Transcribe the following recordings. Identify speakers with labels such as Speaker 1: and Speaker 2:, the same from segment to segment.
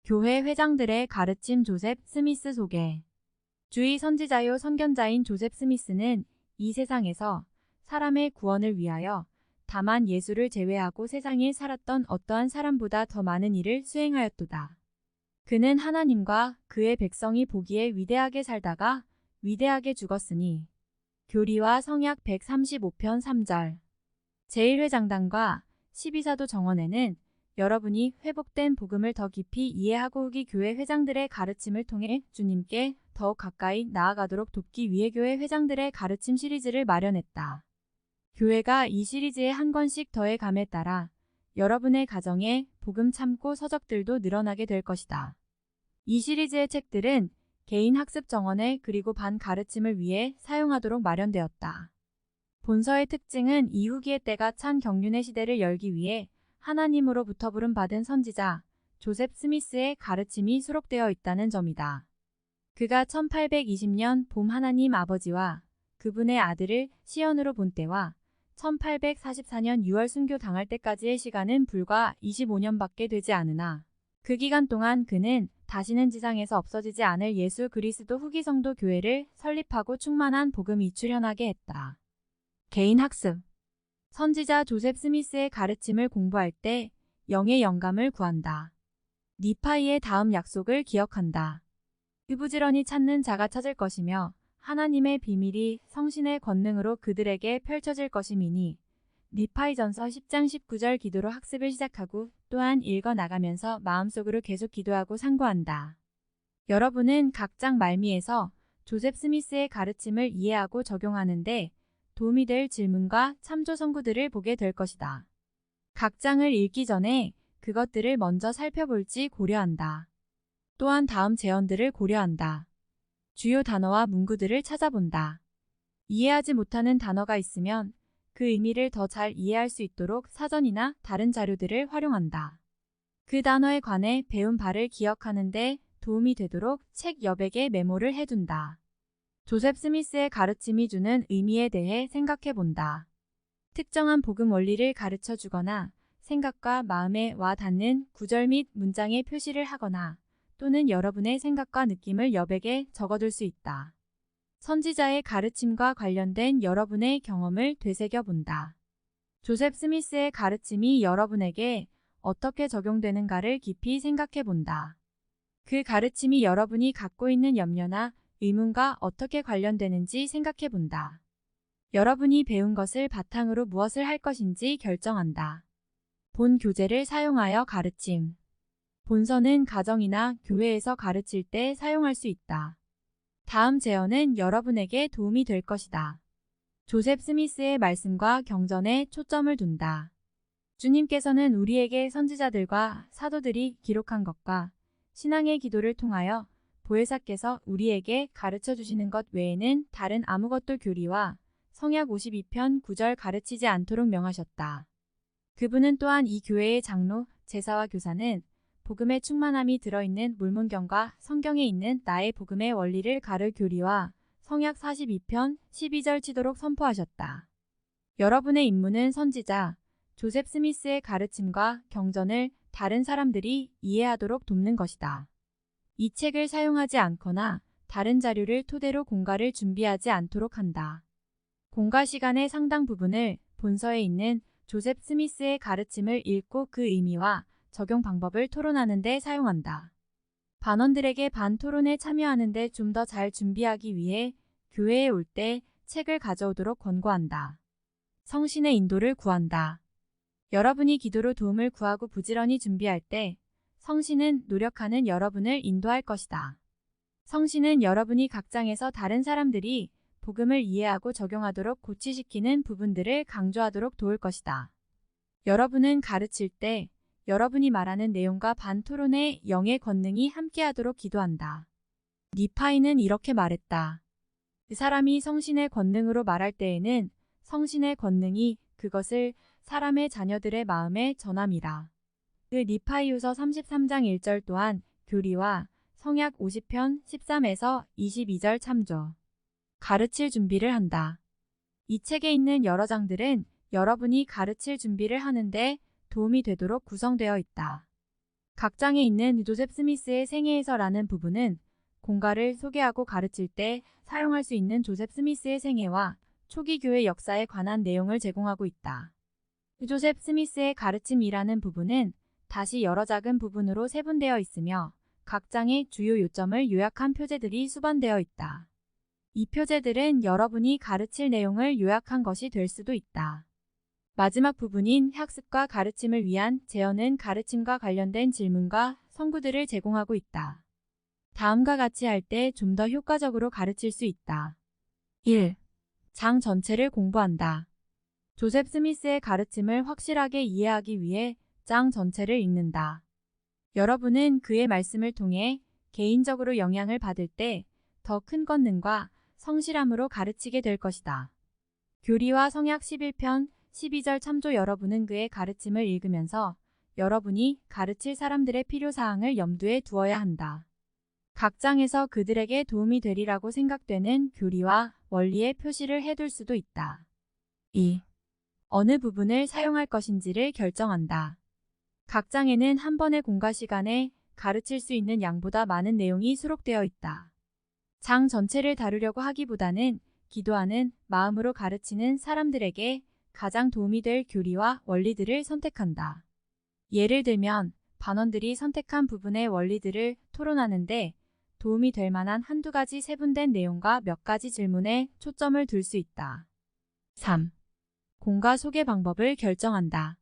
Speaker 1: 교회 회장들의 가르침. 조셉 스미스 소개. 주의 선지자요 선견자인 조셉 스미스는 이 세상에서 사람의 구원을 위하여 다만 예수를 제외하고 세상에 살았던 어떠한 사람보다 더 많은 일을 수행하였도다. 그는 하나님과 그의 백성이 보기에 위대하게 살다가 위대하게 죽었으니. 교리와 성약 135편 3절. 제1회장단과 12사도 정원에는 여러분이 회복된 복음을 더 깊이 이해하고 후기 교회 회장들의 가르침을 통해 주님께 더욱 가까이 나아가도록 돕기 위해 교회 회장들의 가르침 시리즈를 마련했다. 교회가 이 시리즈에 한 권씩 더해감에 따라 여러분의 가정에 복음 참고 서적들도 늘어나게 될 것이다. 이 시리즈의 책들은 개인 학습 정원에 그리고 반 가르침을 위해 사용하도록 마련되었다. 본서의 특징은 이 후기의 때가 찬 경륜의 시대를 열기 위해 하나님으로부터 부름받은 선지자 조셉 스미스의 가르침이 수록되어 있다는 점이다. 그가 1820년 봄 하나님 아버지와 그분의 아들을 시연으로 본 때와 1844년 6월 순교 당할 때까지의 시간은 불과 25년밖에 되지 않으나 그 기간 동안 그는 다시는 지상에서 없어지지 않을 예수 그리스도 후기 성도 교회를 설립하고 충만한 복음이 출현하게 했다. 개인 학습. 선지자 조셉 스미스의 가르침을 공부할 때 영의 영감을 구한다. 니파이의 다음 약속을 기억한다. 부지런히 찾는 자가 찾을 것이며 하나님의 비밀이 성신의 권능으로 그들에게 펼쳐질 것임이니. 니파이전서 10장 19절 기도로 학습을 시작하고 또한 읽어나가면서 마음속으로 계속 기도하고 상고한다. 여러분은 각 장 말미에서 조셉 스미스의 가르침을 이해하고 적용하는데 도움이 될 질문과 참조 성구들을 보게 될 것이다. 각 장을 읽기 전에 그것들을 먼저 살펴볼지 고려한다. 또한 다음 제언들을 고려한다. 주요 단어와 문구들을 찾아본다. 이해하지 못하는 단어가 있으면 그 의미를 더 잘 이해할 수 있도록 사전이나 다른 자료들을 활용한다. 그 단어에 관해 배운 바를 기억하는 데 도움이 되도록 책 여백에 메모를 해둔다. 조셉 스미스의 가르침이 주는 의미에 대해 생각해 본다. 특정한 복음 원리를 가르쳐 주거나 생각과 마음에 와 닿는 구절 및 문장에 표시를 하거나 또는 여러분의 생각과 느낌을 여백에 적어둘 수 있다. 선지자의 가르침과 관련된 여러분의 경험을 되새겨 본다. 조셉 스미스의 가르침이 여러분에게 어떻게 적용되는가를 깊이 생각해 본다. 그 가르침이 여러분이 갖고 있는 염려나 의문과 어떻게 관련되는지 생각해 본다. 여러분이 배운 것을 바탕으로 무엇을 할 것인지 결정한다. 본 교재를 사용하여 가르침. 본서는 가정이나 교회에서 가르칠 때 사용할 수 있다. 다음 제언은 여러분에게 도움이 될 것이다. 조셉 스미스의 말씀과 경전에 초점을 둔다. 주님께서는 우리에게 선지자들과 사도들이 기록한 것과 신앙의 기도를 통하여 보혜사께서 우리에게 가르쳐 주시는 것 외에는 다른 아무것도 교리와 성약 52편 9절 가르치지 않도록 명하셨다. 그분은 또한 이 교회의 장로, 제사와 교사는 복음의 충만함이 들어있는 물문경과 성경에 있는 나의 복음의 원리를 가를 교리와 성약 42편 12절 치도록 선포하셨다. 여러분의 임무는 선지자 조셉 스미스의 가르침과 경전을 다른 사람들이 이해하도록 돕는 것이다. 이 책을 사용하지 않거나 다른 자료를 토대로 공가를 준비하지 않도록 한다. 공가 시간의 상당 부분을 본서에 있는 조셉 스미스의 가르침을 읽고 그 의미와 적용 방법을 토론하는 데 사용한다. 반원들에게 반 토론에 참여하는 데 좀 더 잘 준비하기 위해 교회에 올 때 책을 가져오도록 권고한다. 성신의 인도를 구한다. 여러분이 기도로 도움을 구하고 부지런히 준비할 때 성신은 노력하는 여러분을 인도할 것이다. 성신은 여러분이 각 장에서 다른 사람들이 복음을 이해하고 적용하도록 고치시키는 부분들을 강조하도록 도울 것이다. 여러분은 가르칠 때 여러분이 말하는 내용과 반토론의 영의 권능이 함께하도록 기도한다. 니파이는 이렇게 말했다. 그 사람이 성신의 권능으로 말할 때에는 성신의 권능이 그것을 사람의 자녀들의 마음에 전함이라. 그 니파이후서 33장 1절 또한 교리와 성약 50편 13에서 22절 참조. 가르칠 준비를 한다. 이 책에 있는 여러 장들은 여러분이 가르칠 준비를 하는데 도움이 되도록 구성되어 있다. 각 장에 있는 조셉 스미스의 생애에서라는 부분은 공과를 소개하고 가르칠 때 사용할 수 있는 조셉 스미스의 생애와 초기 교회 역사에 관한 내용을 제공하고 있다. 조셉 스미스의 가르침이라는 부분은 다시 여러 작은 부분으로 세분되어 있으며 각 장의 주요 요점을 요약한 표제들이 수반되어 있다. 이 표제들은 여러분이 가르칠 내용을 요약한 것이 될 수도 있다. 마지막 부분인 학습과 가르침을 위한 제어는 가르침과 관련된 질문과 선구들을 제공하고 있다. 다음과 같이 할 때 좀 더 효과적으로 가르칠 수 있다. 1. 장 전체를 공부한다. 조셉 스미스의 가르침을 확실하게 이해하기 위해 장 전체를 읽는다. 여러분은 그의 말씀을 통해 개인적으로 영향을 받을 때 더 큰 권능과 성실함으로 가르치게 될 것이다. 교리와 성약 11편 12절 참조. 여러분은 그의 가르침을 읽으면서 여러분이 가르칠 사람들의 필요사항을 염두에 두어야 한다. 각 장에서 그들에게 도움이 되리라고 생각되는 교리와 원리의 표시를 해둘 수도 있다. 2. 어느 부분을 사용할 것인지를 결정한다. 각 장에는 한 번의 공과 시간에 가르칠 수 있는 양보다 많은 내용이 수록되어 있다. 장 전체를 다루려고 하기보다는 기도하는 마음으로 가르치는 사람들에게 가장 도움이 될 교리와 원리들을 선택한다. 예를 들면 반원들이 선택한 부분의 원리들을 토론하는데 도움이 될 만한 한두 가지 세분된 내용과 몇 가지 질문에 초점을 둘 수 있다. 3. 공과 소개 방법을 결정한다.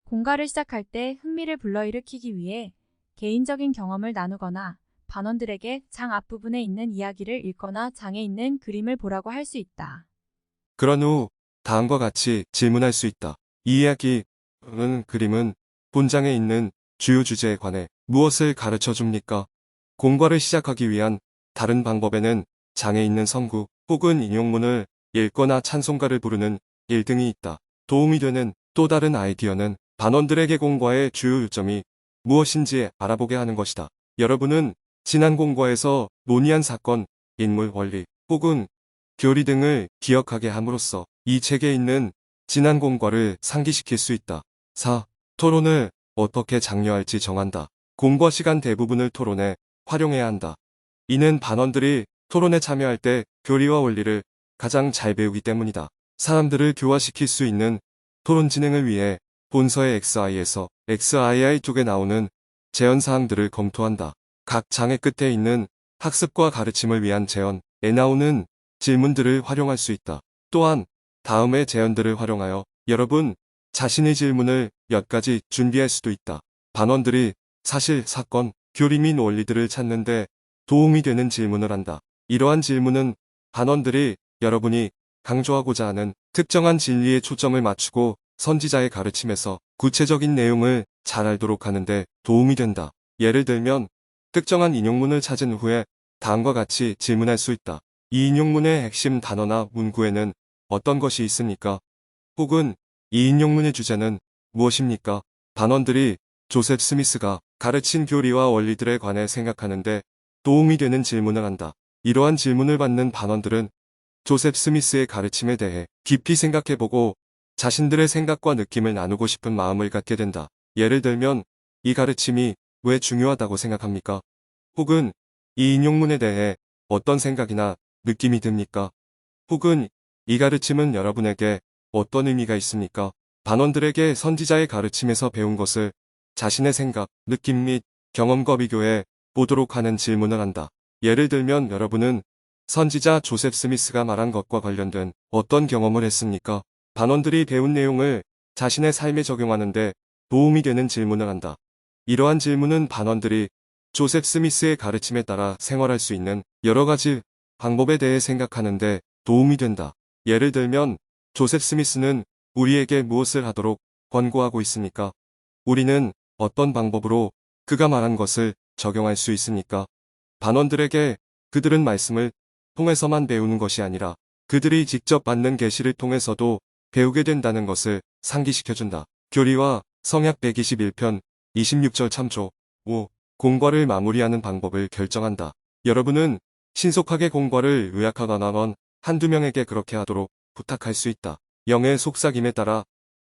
Speaker 1: 공과를 시작할 때 흥미를 불러일으키기 위해 개인적인 경험을 나누거나 반원들에게 장 앞부분에 있는 이야기를 읽거나 장에 있는 그림을 보라고 할 수 있다.
Speaker 2: 그런 후 다음과 같이 질문할 수 있다. 이 이야기는 그림은 본장에 있는 주요 주제에 관해 무엇을 가르쳐 줍니까? 공과를 시작하기 위한 다른 방법에는 장에 있는 성구 혹은 인용문을 읽거나 찬송가를 부르는 일 등이 있다. 도움이 되는 또 다른 아이디어는 반원들에게 공과의 주요 요점이 무엇인지 알아보게 하는 것이다. 여러분은 지난 공과에서 논의한 사건, 인물 원리 혹은 교리 등을 기억하게 함으로써 이 책에 있는 지난 공과를 상기시킬 수 있다. 4. 토론을 어떻게 장려할지 정한다. 공과 시간 대부분을 토론에 활용해야 한다. 이는 반원들이 토론에 참여할 때 교리와 원리를 가장 잘 배우기 때문이다. 사람들을 교화시킬 수 있는 토론 진행을 위해 본서의 XI에서 XII 쪽에 나오는 제언사항들을 검토한다. 각 장의 끝에 있는 학습과 가르침을 위한 제언에 나오는 질문들을 활용할 수 있다. 또한 다음의 제언들을 활용하여 여러분 자신의 질문을 몇 가지 준비할 수도 있다. 반원들이 사실, 사건, 교리 및 원리들을 찾는데 도움이 되는 질문을 한다. 이러한 질문은 반원들이 여러분이 강조하고자 하는 특정한 진리에 초점을 맞추고 선지자의 가르침에서 구체적인 내용을 잘 알도록 하는데 도움이 된다. 예를 들면 특정한 인용문을 찾은 후에 다음과 같이 질문할 수 있다. 이 인용문의 핵심 단어나 문구에는 어떤 것이 있습니까? 혹은 이 인용문의 주제는 무엇입니까? 반원들이 조셉 스미스가 가르친 교리와 원리들에 관해 생각하는데 도움이 되는 질문을 한다. 이러한 질문을 받는 반원들은 조셉 스미스의 가르침에 대해 깊이 생각해보고 자신들의 생각과 느낌을 나누고 싶은 마음을 갖게 된다. 예를 들면 이 가르침이 왜 중요하다고 생각합니까? 혹은 이 인용문에 대해 어떤 생각이나 느낌이 듭니까? 혹은 이 가르침은 여러분에게 어떤 의미가 있습니까? 반원들에게 선지자의 가르침에서 배운 것을 자신의 생각, 느낌 및 경험과 비교해 보도록 하는 질문을 한다. 예를 들면 여러분은 선지자 조셉 스미스가 말한 것과 관련된 어떤 경험을 했습니까? 반원들이 배운 내용을 자신의 삶에 적용하는데 도움이 되는 질문을 한다. 이러한 질문은 반원들이 조셉 스미스의 가르침에 따라 생활할 수 있는 여러 가지 방법에 대해 생각하는데 도움이 된다. 예를 들면 조셉 스미스는 우리에게 무엇을 하도록 권고하고 있습니까? 우리는 어떤 방법으로 그가 말한 것을 적용할 수 있습니까? 반원들에게 그들은 말씀을 통해서만 배우는 것이 아니라 그들이 직접 받는 계시를 통해서도 배우게 된다는 것을 상기시켜준다. 교리와 성약 121편 26절 참조. 5. 공과를 마무리하는 방법을 결정한다. 여러분은 신속하게 공과를 요약하거나 한두 명에게 그렇게 하도록 부탁할 수 있다. 영의 속삭임에 따라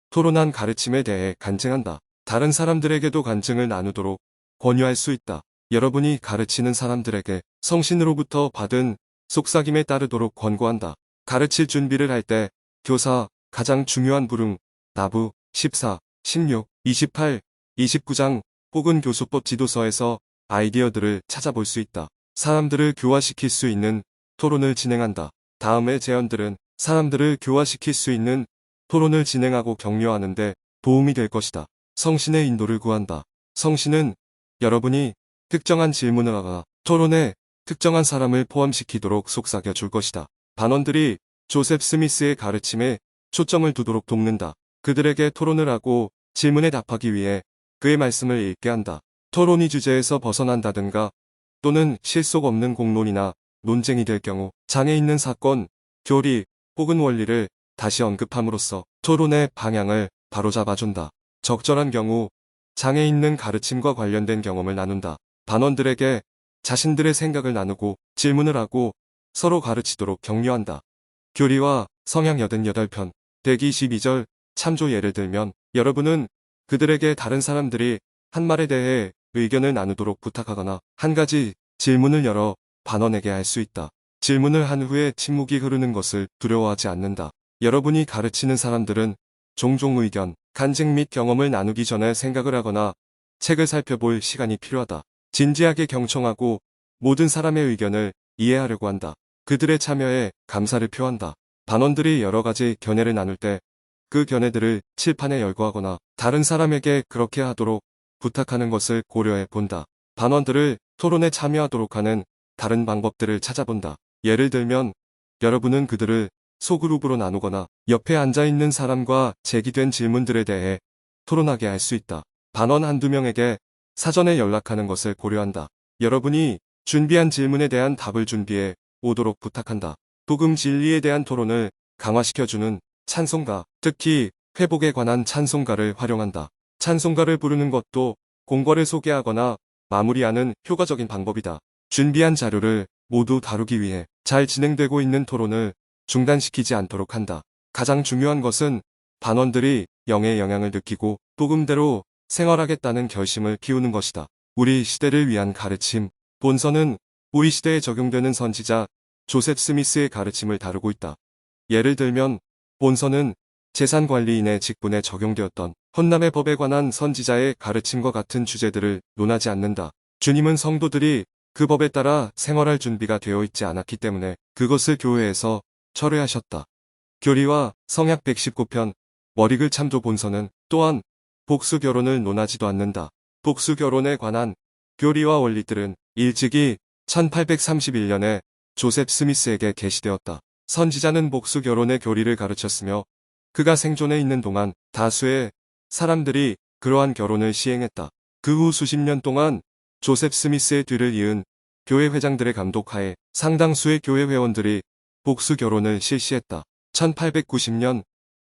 Speaker 2: 토론한 가르침에 대해 간증한다. 다른 사람들에게도 간증을 나누도록 권유할 수 있다. 여러분이 가르치는 사람들에게 성신으로부터 받은 속삭임에 따르도록 권고한다. 가르칠 준비를 할 때 교사, 가장 중요한 부름, 나부, 14, 16, 28, 29장 혹은 교수법 지도서에서 아이디어들을 찾아볼 수 있다. 사람들을 교화시킬 수 있는 토론을 진행한다. 다음의 제언들은 사람들을 교화시킬 수 있는 토론을 진행하고 격려하는데 도움이 될 것이다. 성신의 인도를 구한다. 성신은 여러분이 특정한 질문을 하거나 토론에 특정한 사람을 포함시키도록 속삭여 줄 것이다. 반원들이 조셉 스미스의 가르침에 초점을 두도록 돕는다. 그들에게 토론을 하고 질문에 답하기 위해 그의 말씀을 읽게 한다. 토론이 주제에서 벗어난다든가 또는 실속 없는 공론이나 논쟁이 될 경우 장애 있는 사건, 교리 혹은 원리를 다시 언급함으로써 토론의 방향을 바로잡아준다. 적절한 경우 장애 있는 가르침과 관련된 경험을 나눈다. 반원들에게 자신들의 생각을 나누고 질문을 하고 서로 가르치도록 격려한다. 교리와 성향 88편, 122절 참조 예를 들면 여러분은 그들에게 다른 사람들이 한 말에 대해 의견을 나누도록 부탁하거나 한 가지 질문을 열어 반원에게 할 수 있다. 질문을 한 후에 침묵이 흐르는 것을 두려워하지 않는다. 여러분이 가르치는 사람들은 종종 의견, 간증 및 경험을 나누기 전에 생각을 하거나 책을 살펴볼 시간이 필요하다. 진지하게 경청하고 모든 사람의 의견을 이해하려고 한다. 그들의 참여에 감사를 표한다. 반원들이 여러 가지 견해를 나눌 때 그 견해들을 칠판에 열거하거나 다른 사람에게 그렇게 하도록 부탁하는 것을 고려해 본다. 반원들을 토론에 참여하도록 하는 다른 방법들을 찾아본다. 예를 들면 여러분은 그들을 소그룹으로 나누거나 옆에 앉아있는 사람과 제기된 질문들에 대해 토론하게 할 수 있다. 반원 한두 명에게 사전에 연락하는 것을 고려한다. 여러분이 준비한 질문에 대한 답을 준비해 오도록 부탁한다. 복음 진리에 대한 토론을 강화시켜주는 찬송가, 특히 회복에 관한 찬송가를 활용한다. 찬송가를 부르는 것도 공과를 소개하거나 마무리하는 효과적인 방법이다. 준비한 자료를 모두 다루기 위해 잘 진행되고 있는 토론을 중단시키지 않도록 한다. 가장 중요한 것은 반원들이 영의 영향을 느끼고 복음대로 생활하겠다는 결심을 키우는 것이다. 우리 시대를 위한 가르침, 본서는 우리 시대에 적용되는 선지자 조셉 스미스의 가르침을 다루고 있다. 예를 들면 본서는 재산관리인의 직분에 적용되었던 헌남의 법에 관한 선지자의 가르침과 같은 주제들을 논하지 않는다. 주님은 성도들이 그 법에 따라 생활할 준비가 되어 있지 않았기 때문에 그것을 교회에서 철회하셨다. 교리와 성약 119편, 월익을 참조 본서는 또한 복수 결혼을 논하지도 않는다. 복수 결혼에 관한 교리와 원리들은 일찍이 1831년에 조셉 스미스에게 게시되었다. 선지자는 복수 결혼의 교리를 가르쳤으며 그가 생존해 있는 동안 다수의 사람들이 그러한 결혼을 시행했다. 그 후 수십 년 동안 조셉 스미스의 뒤를 이은 교회 회장들의 감독하에 상당수의 교회 회원들이 복수 결혼을 실시했다. 1890년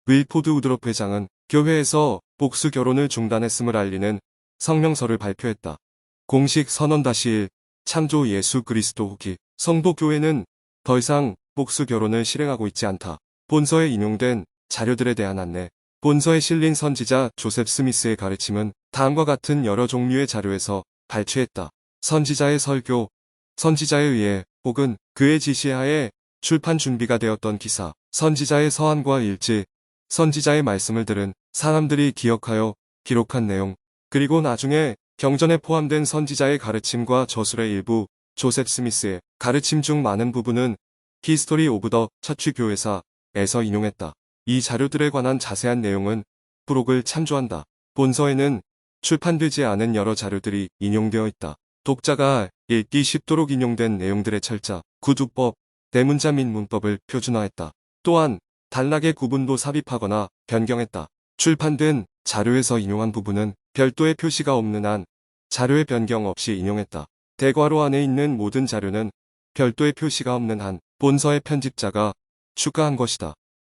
Speaker 2: 윌포드 우드롭 회장은 교회에서 복수 결혼을 중단했음을 알리는 성명서를 발표했다. 공식 선언 -1 참조 예수 그리스도 후기 성도 교회는 더 이상 복수 결혼을 실행하고 있지 않다. 본서에 인용된 자료들에 대한 안내. 본서에 실린 선지자 조셉 스미스의 가르침은 다음과 같은 여러 종류의 자료에서 발췌했다. 선지자의 설교, 선지자에 의해 혹은 그의 지시하에 출판 준비가 되었던 기사, 선지자의 서한과 일지, 선지자의 말씀을 들은 사람들이 기억하여 기록한 내용, 그리고 나중에 경전에 포함된 선지자의 가르침과 저술의 일부, 조셉 스미스의 가르침 중 많은 부분은 히스토리 오브 더 처치 교회사에서 인용했다. 이 자료들에 관한 자세한 내용은 부록을 참조한다. 본서에는 출판되지 않은 여러 자료들이 인용되어 있다. 독자가 읽기 쉽도록 인용된 내용들의 철자, 구두법, 대문자 및 문법을 표준화했다. 또한 단락의 구분도 삽입하거나 변경했다. 출판된 자료에서 인용한 부분은 별도의 표시가 없는 한 자료의 변경 없이 인용했다. 대괄호 안에 있는 모든 자료는 별도의 표시가 없는 한 본서의 편집자가 추가한 것이다.